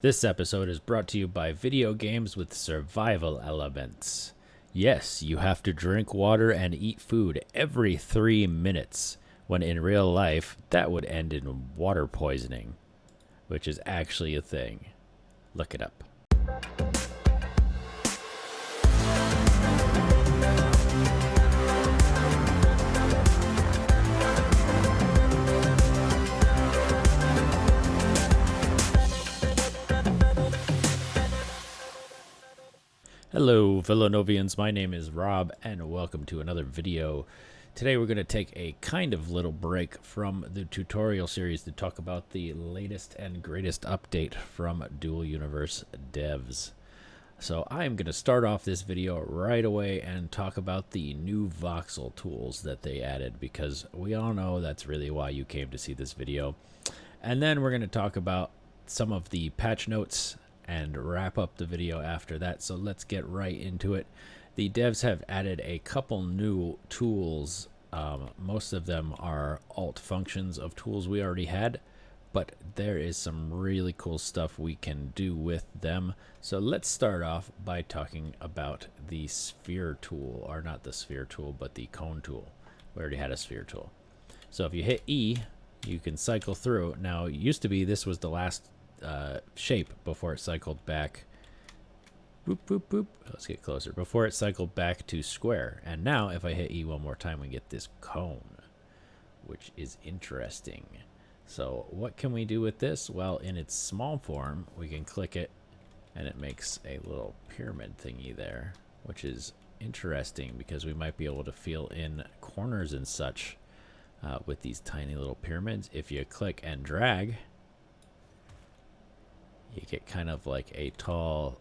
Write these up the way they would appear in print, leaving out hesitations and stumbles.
This episode is brought to you by video games with survival elements. Yes, you have to drink water and eat food every 3 minutes, when in real life, that would end in water poisoning, which is actually a thing. Look it up. Hello Villanovians, my name is Rob and welcome to another video. Today we're going to take a kind of little break from the tutorial series to talk about the latest and greatest update from Dual Universe devs. So I'm going to start off this video right away and talk about the new voxel tools that they added, because we all know that's really why you came to see this video. And then we're going to talk about some of the patch notes and wrap up the video after that. So let's get right into it. The devs have added a couple new tools. Most of them are alt functions of tools we already had, but there is some really cool stuff we can do with them. So let's start off by talking about the sphere tool, or not the sphere tool, but the cone tool. We already had a sphere tool. So if you hit E, you can cycle through. Now, it used to be this was the last shape before it cycled back. Boop, boop, boop. Let's get closer. Before it cycled back to square. And now, if I hit E one more time, we get this cone, which is interesting. So what can we do with this? Well, in its small form, we can click it, and it makes a little pyramid thingy there, which is interesting because we might be able to fill in corners and such with these tiny little pyramids. If you click and drag, you get kind of like a tall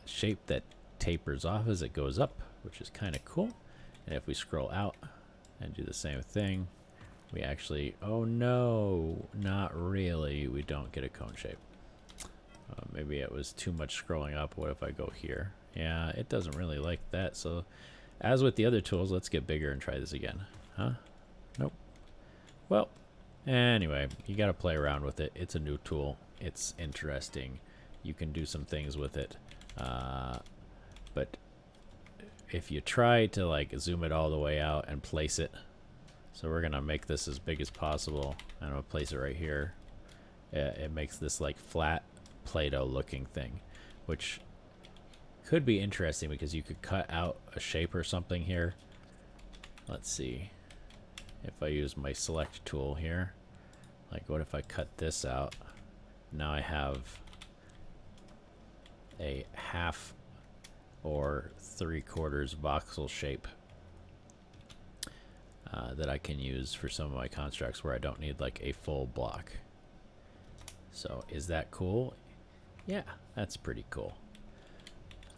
shape that tapers off as it goes up, which is kind of cool. And if we scroll out and do the same thing, we actually, oh no, not really, we don't get a cone shape. Maybe it was too much scrolling up. What if I go here? Yeah, it doesn't really like that. So as with the other tools, let's get bigger and try this again. Huh? Nope. Well, anyway, you got to play around with it. It's a new tool. It's interesting. You can do some things with it. But if you try to like zoom it all the way out and place it, so we're going to make this as big as possible. I'm going to place it right here. It makes this like flat Play-Doh looking thing, which could be interesting because you could cut out a shape or something here. Let's see. If I use my select tool here, like what if I cut this out? Now I have a half or 3/4 voxel shape that I can use for some of my constructs where I don't need like a full block. So is that cool? Yeah, that's pretty cool.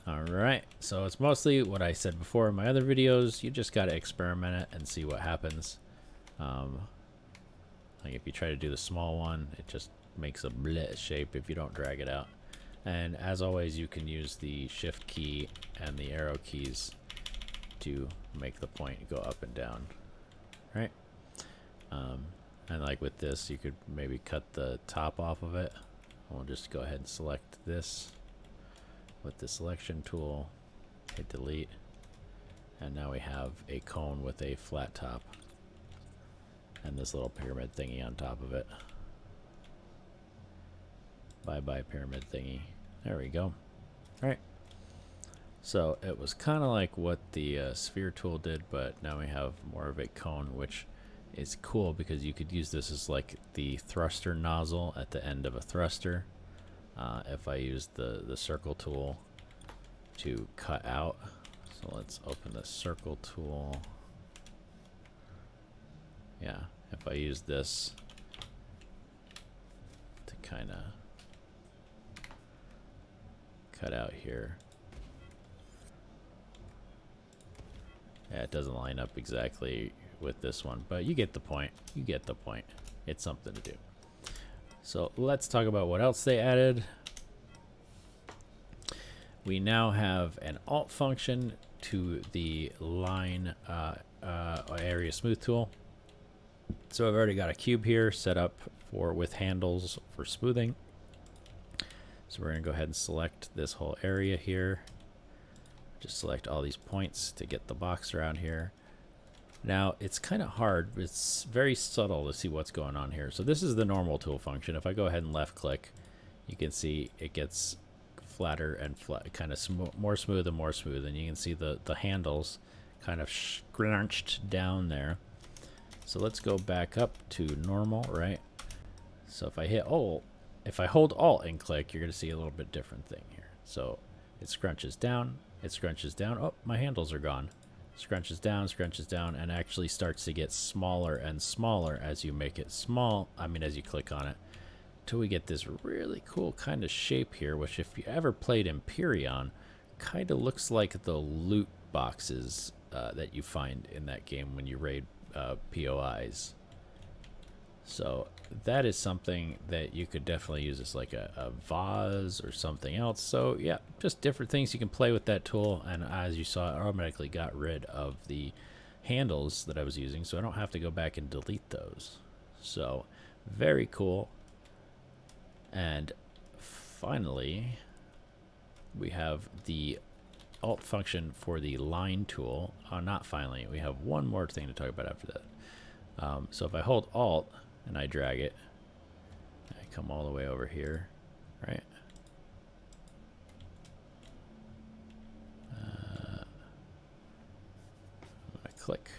Alright, so it's mostly what I said before in my other videos. You just got to experiment it and see what happens. Like if you try to do the small one, it just makes a bleh shape if you don't drag it out. And as always, you can use the shift key and the arrow keys to make the point go up and down, right? And like with this, you could maybe cut the top off of it. We'll just go ahead and select this with the selection tool, hit delete, and now we have a cone with a flat top and this little pyramid thingy on top of it. Bye-bye pyramid thingy. There we go. All right. So it was kind of like what the sphere tool did, but now we have more of a cone, which is cool because you could use this as like the thruster nozzle at the end of a thruster. If I use the circle tool to cut out, so let's open the circle tool. Yeah, if I use this to kind of cut out here. Yeah, it doesn't line up exactly with this one, but you get the point. You get the point. It's something to do. So let's talk about what else they added. We now have an alt function to the line area smooth tool. So I've already got a cube here set up with handles for smoothing. So we're going to go ahead and select this whole area here. Just select all these points to get the box around here. Now, it's kind of hard. It's very subtle to see what's going on here. So this is the normal tool function. If I go ahead and left click, you can see it gets flatter and kind of more smooth and more smooth. And you can see the handles kind of scrunched down there. So let's go back up to normal, right? So if I hit Alt, if I hold Alt and click, you're going to see a little bit different thing here. So it scrunches down, it scrunches down. Oh, my handles are gone. Scrunches down, and actually starts to get smaller and smaller as you make it small. I mean, as you click on it, till we get this really cool kind of shape here, which if you ever played Empyrean, kind of looks like the loot boxes that you find in that game when you raid POIs. So that is something that you could definitely use as like a vase or something else. So yeah, just different things you can play with that tool. And as you saw, it automatically got rid of the handles that I was using, so I don't have to go back and delete those. So very cool. And finally, we have the Alt function for the line tool. Not finally, we have one more thing to talk about after that. So if I hold Alt and I drag it, I come all the way over here, right? I click,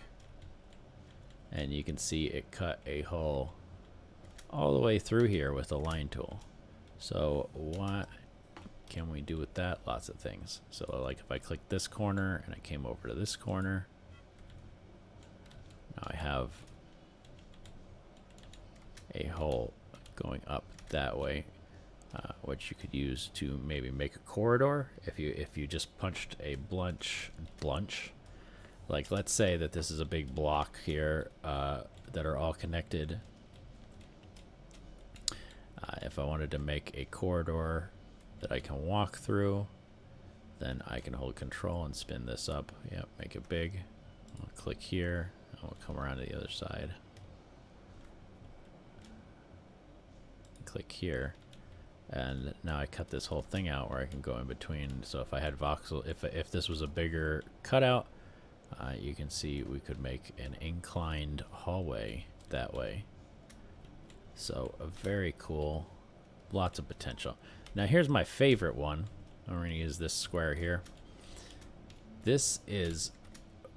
and you can see it cut a hole all the way through here with the line tool. So what can we do with that? Lots of things. So like if I click this corner and I came over to this corner, now I have a hole going up that way, which you could use to maybe make a corridor. If you just punched a blunch, like let's say that this is a big block here that are all connected. If I wanted to make a corridor that I can walk through, then I can hold Control and spin this up. Yep, make it big. I'll click here, and we'll come around to the other side. Click here, and now I cut this whole thing out where I can go in between. So if I had voxel, if this was a bigger cutout, you can see we could make an inclined hallway that way. So very cool, lots of potential. Now here's my favorite one. I'm going to use this square here. This is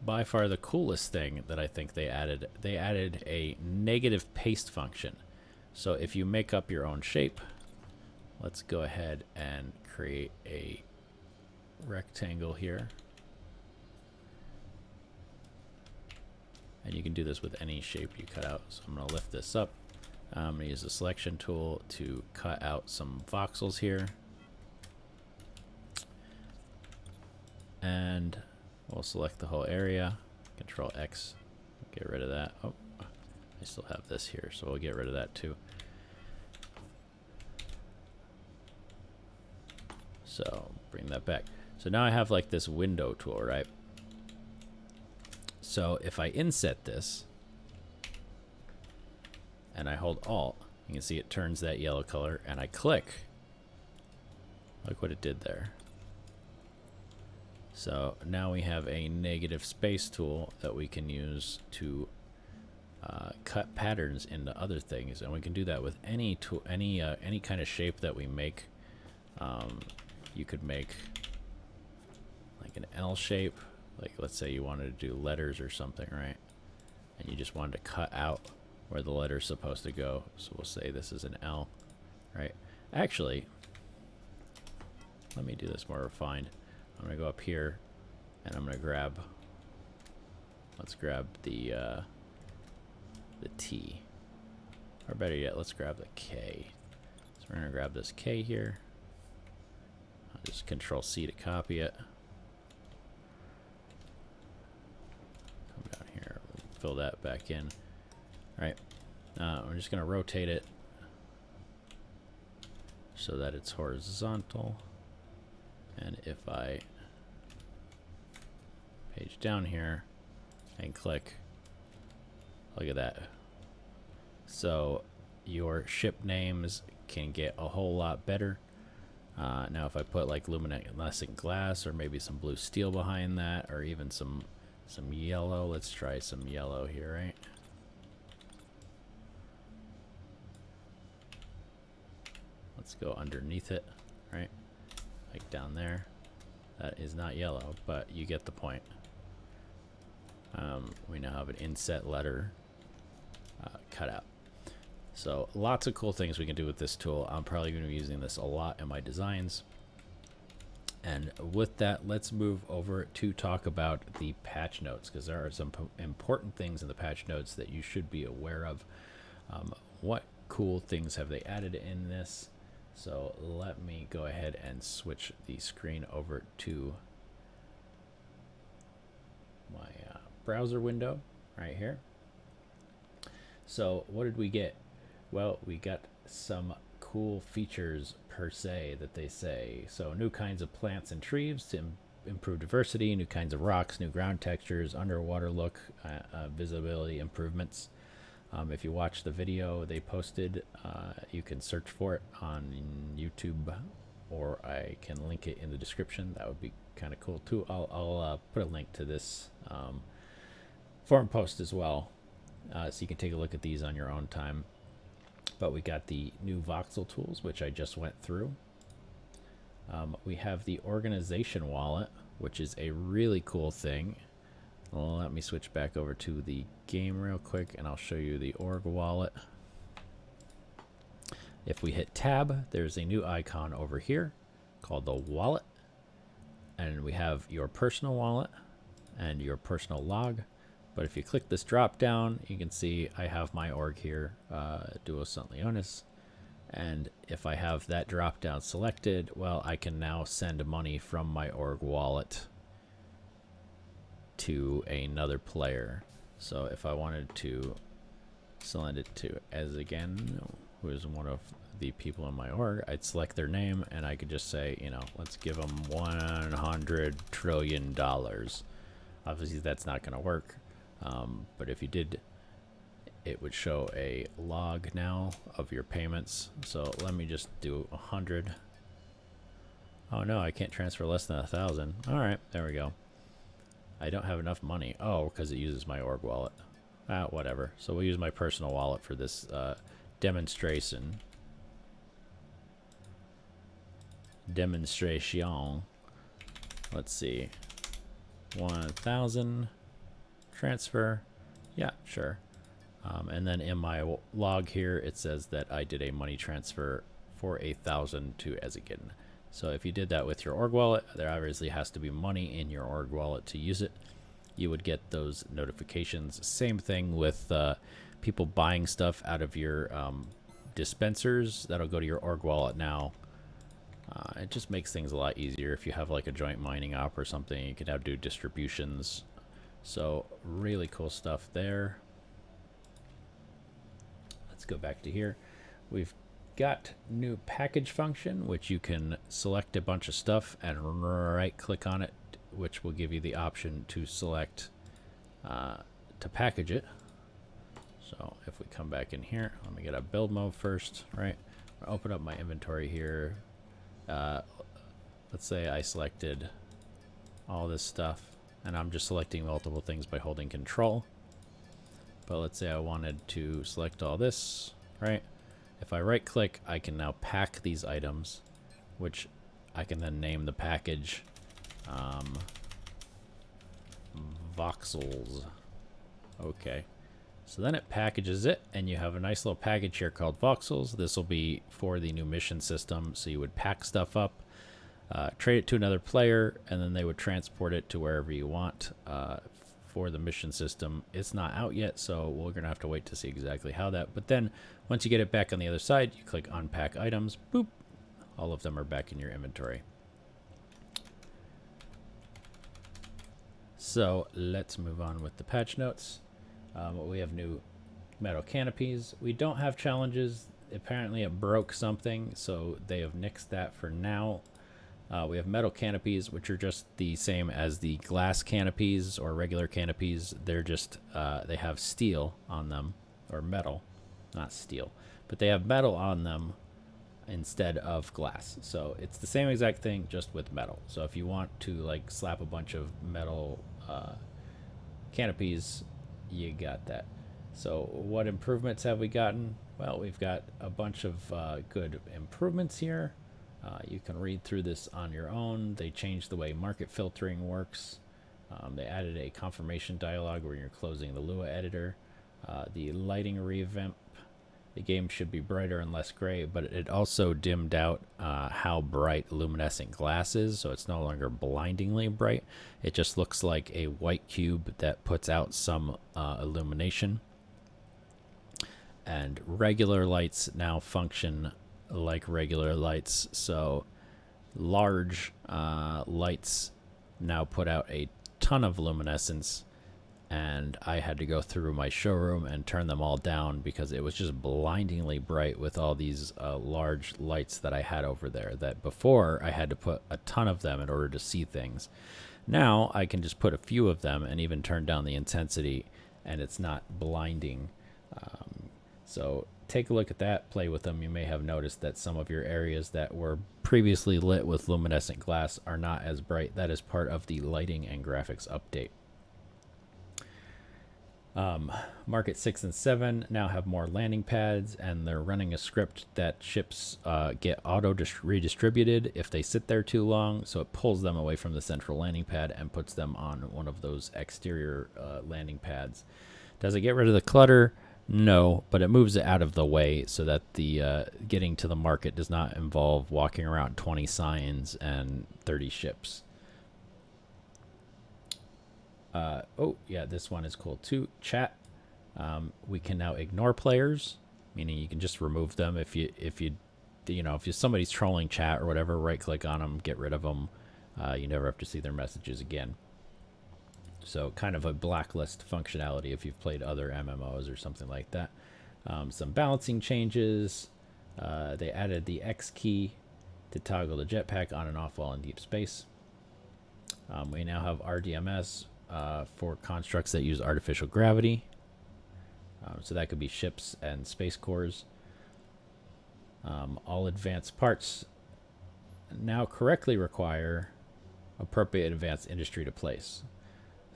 by far the coolest thing that I think they added. They added a negative paste function. So if you make up your own shape, let's go ahead and create a rectangle here. And you can do this with any shape you cut out. So I'm going to lift this up. I'm going to use the selection tool to cut out some voxels here. And we'll select the whole area. Control X, get rid of that. Oh, I still have this here, so we'll get rid of that too. So bring that back. So now I have like this window tool, right? So if I inset this and I hold Alt, you can see it turns that yellow color, and I click. Look what it did there. So now we have a negative space tool that we can use to cut patterns into other things, and we can do that with any tool, any kind of shape that we make. You could make like an L shape, like let's say you wanted to do letters or something, right? And you just wanted to cut out where the letter's supposed to go. So we'll say this is an L, right? Actually, let me do this more refined. I'm gonna go up here and I'm gonna grab, let's grab the T, or better yet, let's grab the K. So we're gonna grab this K here. I'll just Control C to copy it. Come down here, fill that back in. Right, we're just gonna rotate it so that it's horizontal. And if I page down here and click, look at that. So your ship names can get a whole lot better. Now if I put like luminescent glass or maybe some blue steel behind that, or even some yellow, let's try some yellow here, right? Let's go underneath it, right? Like down there. That is not yellow, but you get the point. We now have an inset letter cut out. So lots of cool things we can do with this tool. I'm probably going to be using this a lot in my designs. And with that, let's move over to talk about the patch notes, because there are some important things in the patch notes that you should be aware of. What cool things have they added in this? So let me go ahead and switch the screen over to my browser window right here. So what did we get? Well, we got some cool features per se that they say. So new kinds of plants and trees to improve diversity, new kinds of rocks, new ground textures, underwater look, visibility improvements. If you watch the video they posted, you can search for it on YouTube, or I can link it in the description. That would be kind of cool too. I'll put a link to this forum post as well, so you can take a look at these on your own time. But we got the new voxel tools, which I just went through. We have the organization wallet, which is a really cool thing. Well, let me switch back over to the game real quick and I'll show you the org wallet. If we hit tab, there's a new icon over here called the wallet, and we have your personal wallet and your personal log. But if you click this drop down, you can see I have my org here, Duo Sant Leonis. And if I have that drop down selected, well, I can now send money from my org wallet to another player. So if I wanted to send it to Ez again, who is one of the people in my org, I'd select their name and I could just say, you know, let's give them $100 trillion. Obviously that's not going to work. But if you did, it would show a log now of your payments. So let me just do 100. Oh no, I can't transfer less than 1,000. All right, there we go. I don't have enough money. Oh, because it uses my org wallet. Whatever. So we'll use my personal wallet for this demonstration. Let's see. 1,000. Transfer. Yeah, sure. And then in my log here, it says that I did a money transfer for 1,000 to Ezekin. So if you did that with your org wallet, there obviously has to be money in your org wallet to use it. You would get those notifications. Same thing with people buying stuff out of your dispensers. That'll go to your org wallet now. It just makes things a lot easier. If you have like a joint mining op or something, you can now do distributions. So really cool stuff there. Let's go back to here. We've got new package function, which you can select a bunch of stuff and right click on it, which will give you the option to select to package it. So if we come back in here, let me get a build mode first, right? I'll open up my inventory here. Let's say I selected all this stuff, and I'm just selecting multiple things by holding control. But let's say I wanted to select all this, right? If I right click, I can now pack these items, which I can then name the package Voxels. Okay. So then it packages it, and you have a nice little package here called Voxels. This will be for the new mission system. So you would pack stuff up, trade it to another player, and then they would transport it to wherever you want for the mission system. It's not out yet, so we're going to have to wait to see exactly how that. But then once you get it back on the other side, you click unpack items, boop, all of them are back in your inventory. So let's move on with the patch notes. We have new metal canopies. We don't have challenges. Apparently it broke something, so they have nixed that for now. We have metal canopies, which are just the same as the glass canopies or regular canopies. They're just, they have steel on them, or metal, not steel, but they have metal on them instead of glass. So it's the same exact thing, just with metal. So if you want to like slap a bunch of metal canopies, you got that. So what improvements have we gotten? Well, we've got a bunch of good improvements here. You can read through this on your own. They changed the way market filtering works. They added a confirmation dialog where you're closing the Lua editor. The lighting revamp. The game should be brighter and less gray, but it also dimmed out how bright luminescent glass is, so it's no longer blindingly bright. It just looks like a white cube that puts out some illumination. And regular lights now function like regular lights, so large lights now put out a ton of luminescence, and I had to go through my showroom and turn them all down because it was just blindingly bright with all these large lights that I had over there, that before I had to put a ton of them in order to see things. Now I can just put a few of them and even turn down the intensity, and it's not blinding. So take a look at that, play with them. You may have noticed that some of your areas that were previously lit with luminescent glass are not as bright. That is part of the lighting and graphics update. Market 6 and 7 now have more landing pads, and they're running a script that ships get auto redistributed if they sit there too long, so it pulls them away from the central landing pad and puts them on one of those exterior landing pads. Does it get rid of the clutter? No, but it moves it out of the way so that the getting to the market does not involve walking around 20 signs and 30 ships. Oh yeah, this one is cool too. Chat. We can now ignore players, meaning you can just remove them if somebody's trolling chat or whatever. Right click on them, get rid of them. You never have to see their messages again. So kind of a blacklist functionality if you've played other MMOs or something like that. Some balancing changes. They added the X key to toggle the jetpack on and off while in deep space. We now have RDMS for constructs that use artificial gravity. So that could be ships and space cores. All advanced parts now correctly require appropriate advanced industry to place.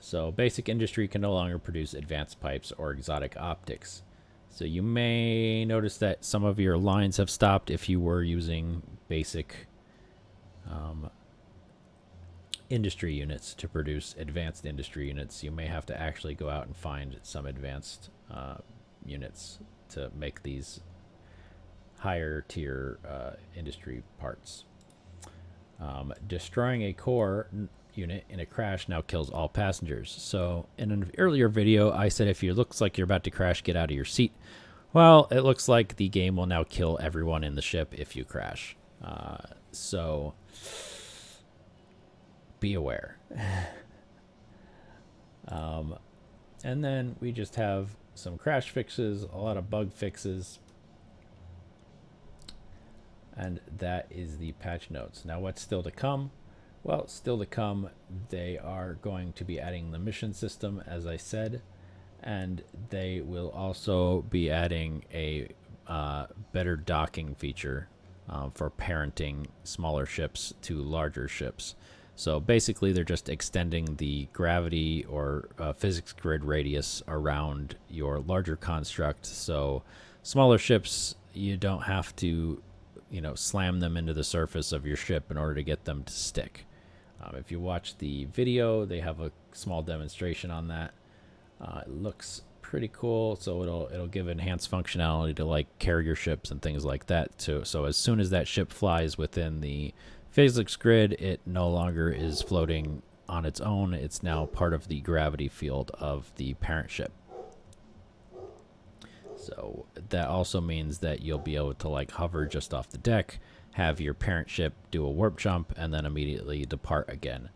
So basic industry can no longer produce advanced pipes or exotic optics. So you may notice that some of your lines have stopped if you were using basic industry units to produce advanced industry units. You may have to actually go out and find some advanced units to make these higher tier industry parts. Destroying a core unit in a crash now kills all passengers. So in an earlier video I said if it looks like you're about to crash, get out of your seat. Well, it looks like the game will now kill everyone in the ship if you crash. So be aware. And then we just have some crash fixes, a lot of bug fixes, and that is the patch notes. Now what's still to come? Well, still to come, they are going to be adding the mission system, as I said, and they will also be adding a better docking feature for parenting smaller ships to larger ships. So basically they're just extending the gravity or physics grid radius around your larger construct. So smaller ships, you don't have to, slam them into the surface of your ship in order to get them to stick. If you watch the video, they have a small demonstration on that. It looks pretty cool, so it'll give enhanced functionality to like carrier ships and things like that too. So as soon as that ship flies within the physics grid, it no longer is floating on its own. It's now part of the gravity field of the parent ship. So that also means that you'll be able to like hover just off the deck, have your parent ship do a warp jump, and then immediately depart again.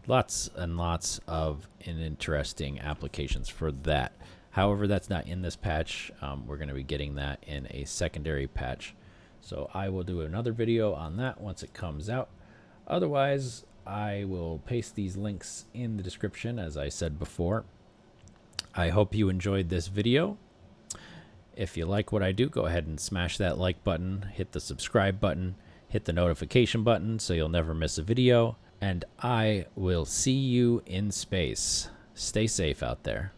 Lots and lots of interesting applications for that. However, that's not in this patch. We're going to be getting that in a secondary patch. So I will do another video on that once it comes out. Otherwise, I will paste these links in the description, as I said before. I hope you enjoyed this video. If you like what I do, go ahead and smash that like button, hit the subscribe button, hit the notification button so you'll never miss a video, and I will see you in space. Stay safe out there.